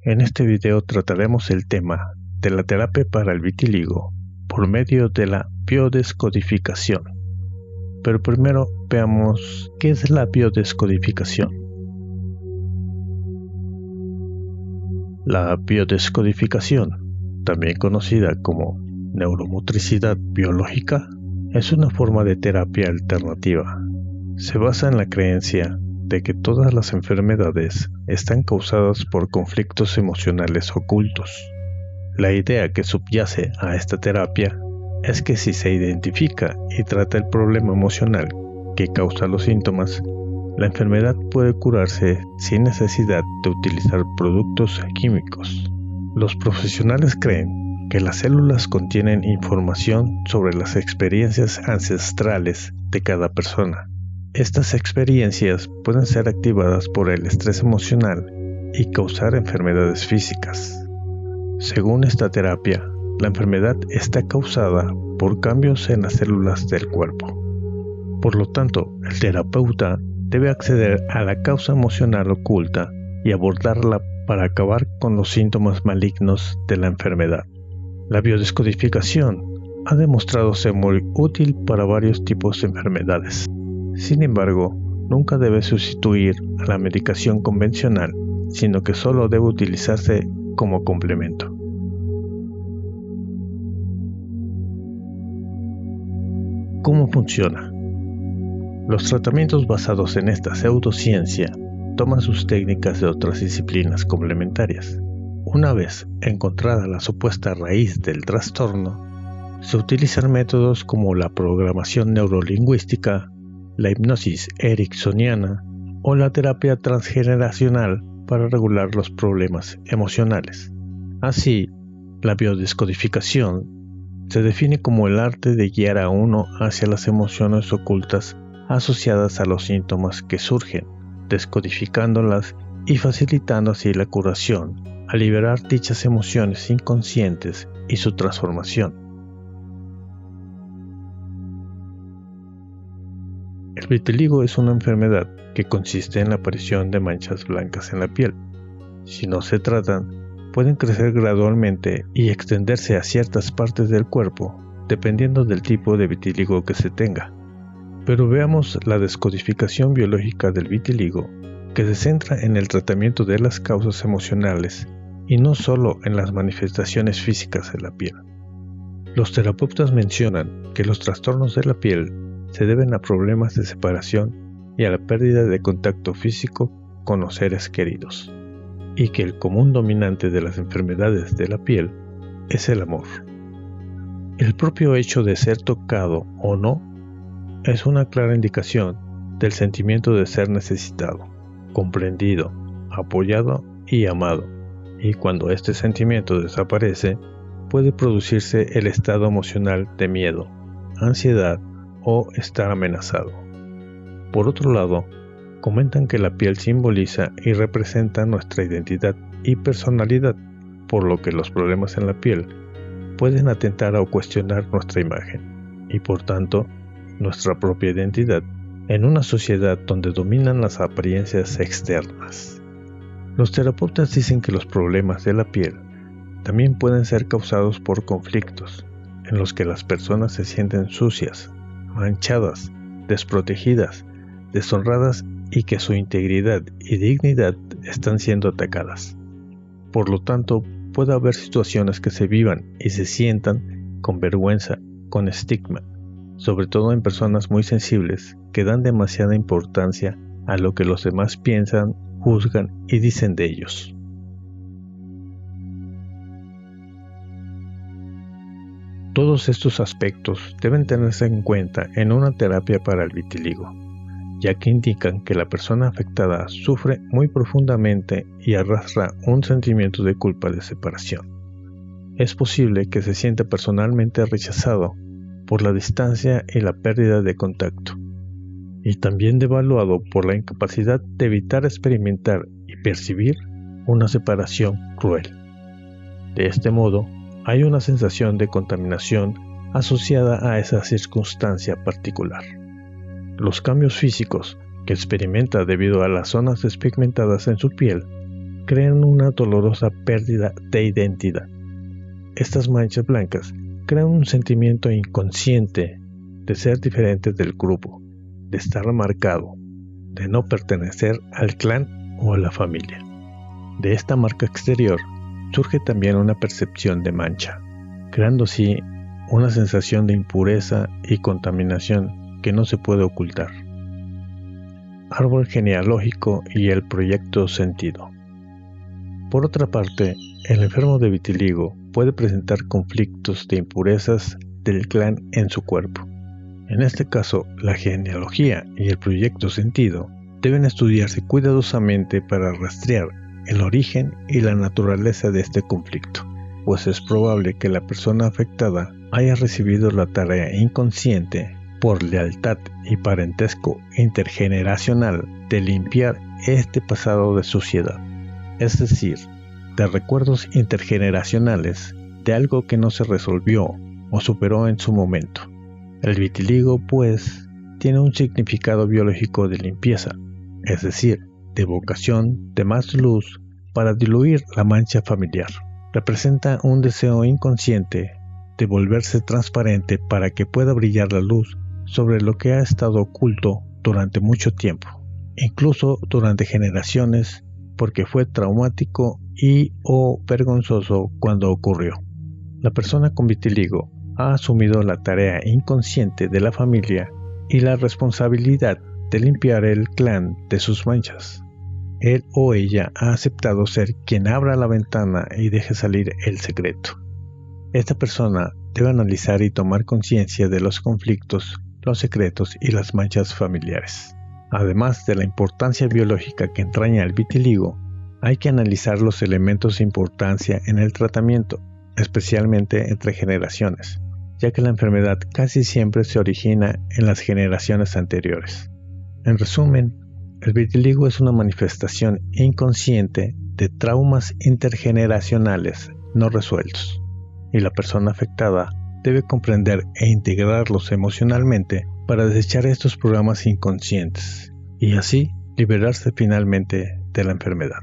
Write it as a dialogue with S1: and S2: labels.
S1: En este video trataremos el tema de la terapia para el vitíligo por medio de la biodescodificación. Pero primero veamos qué es la biodescodificación. La biodescodificación, también conocida como neuromotricidad biológica, es una forma de terapia alternativa. Se basa en la creencia de que todas las enfermedades están causadas por conflictos emocionales ocultos. La idea que subyace a esta terapia es que si se identifica y trata el problema emocional que causa los síntomas, la enfermedad puede curarse sin necesidad de utilizar productos químicos. Los profesionales creen que las células contienen información sobre las experiencias ancestrales de cada persona. Estas experiencias pueden ser activadas por el estrés emocional y causar enfermedades físicas. Según esta terapia, la enfermedad está causada por cambios en las células del cuerpo. Por lo tanto, el terapeuta debe acceder a la causa emocional oculta y abordarla para acabar con los síntomas malignos de la enfermedad. La biodescodificación ha demostrado ser muy útil para varios tipos de enfermedades. Sin embargo, nunca debe sustituir a la medicación convencional, sino que solo debe utilizarse como complemento. ¿Cómo funciona? Los tratamientos basados en esta pseudociencia toman sus técnicas de otras disciplinas complementarias. Una vez encontrada la supuesta raíz del trastorno, se utilizan métodos como la programación neurolingüística, la hipnosis ericksoniana o la terapia transgeneracional para regular los problemas emocionales. Así, la biodescodificación se define como el arte de guiar a uno hacia las emociones ocultas asociadas a los síntomas que surgen, descodificándolas y facilitando así la curación, al liberar dichas emociones inconscientes y su transformación. El vitiligo es una enfermedad que consiste en la aparición de manchas blancas en la piel. Si no se tratan, pueden crecer gradualmente y extenderse a ciertas partes del cuerpo, dependiendo del tipo de vitíligo que se tenga. Pero veamos la descodificación biológica del vitiligo, que se centra en el tratamiento de las causas emocionales y no solo en las manifestaciones físicas de la piel. Los terapeutas mencionan que los trastornos de la piel se deben a problemas de separación y a la pérdida de contacto físico con los seres queridos, y que el común dominante de las enfermedades de la piel es el amor. El propio hecho de ser tocado o no es una clara indicación del sentimiento de ser necesitado, comprendido, apoyado y amado, y cuando este sentimiento desaparece, puede producirse el estado emocional de miedo, ansiedad o estar amenazado. Por otro lado, comentan que la piel simboliza y representa nuestra identidad y personalidad, por lo que los problemas en la piel pueden atentar o cuestionar nuestra imagen, y por tanto, nuestra propia identidad, en una sociedad donde dominan las apariencias externas. Los terapeutas dicen que los problemas de la piel también pueden ser causados por conflictos, en los que las personas se sienten sucias, manchadas, desprotegidas, deshonradas y que su integridad y dignidad están siendo atacadas. Por lo tanto, puede haber situaciones que se vivan y se sientan con vergüenza, con estigma, sobre todo en personas muy sensibles que dan demasiada importancia a lo que los demás piensan, juzgan y dicen de ellos. Todos estos aspectos deben tenerse en cuenta en una terapia para el vitíligo, ya que indican que la persona afectada sufre muy profundamente y arrastra un sentimiento de culpa de separación. Es posible que se sienta personalmente rechazado por la distancia y la pérdida de contacto, y también devaluado por la incapacidad de evitar experimentar y percibir una separación cruel. De este modo, hay una sensación de contaminación asociada a esa circunstancia particular. Los cambios físicos que experimenta debido a las zonas despigmentadas en su piel crean una dolorosa pérdida de identidad. Estas manchas blancas crean un sentimiento inconsciente de ser diferente del grupo, de estar marcado, de no pertenecer al clan o a la familia. De esta marca exterior surge también una percepción de mancha, creando así una sensación de impureza y contaminación que no se puede ocultar. Árbol genealógico y el proyecto sentido. Por otra parte, el enfermo de vitiligo puede presentar conflictos de impurezas del clan en su cuerpo. En este caso, la genealogía y el proyecto sentido deben estudiarse cuidadosamente para rastrear el origen y la naturaleza de este conflicto, pues es probable que la persona afectada haya recibido la tarea inconsciente por lealtad y parentesco intergeneracional de limpiar este pasado de suciedad, es decir, de recuerdos intergeneracionales de algo que no se resolvió o superó en su momento. El vitiligo, pues, tiene un significado biológico de limpieza, es decir, de evocación de más luz para diluir la mancha familiar. Representa un deseo inconsciente de volverse transparente para que pueda brillar la luz sobre lo que ha estado oculto durante mucho tiempo, incluso durante generaciones, porque fue traumático y o vergonzoso cuando ocurrió. La persona con vitiligo ha asumido la tarea inconsciente de la familia y la responsabilidad de limpiar el clan de sus manchas. Él o ella ha aceptado ser quien abra la ventana y deje salir el secreto. Esta persona debe analizar y tomar conciencia de los conflictos, los secretos y las manchas familiares. Además de la importancia biológica que entraña el vitiligo, hay que analizar los elementos de importancia en el tratamiento, especialmente entre generaciones, ya que la enfermedad casi siempre se origina en las generaciones anteriores. En resumen, el vitiligo es una manifestación inconsciente de traumas intergeneracionales no resueltos, y la persona afectada debe comprender e integrarlos emocionalmente para desechar estos programas inconscientes y así liberarse finalmente de la enfermedad.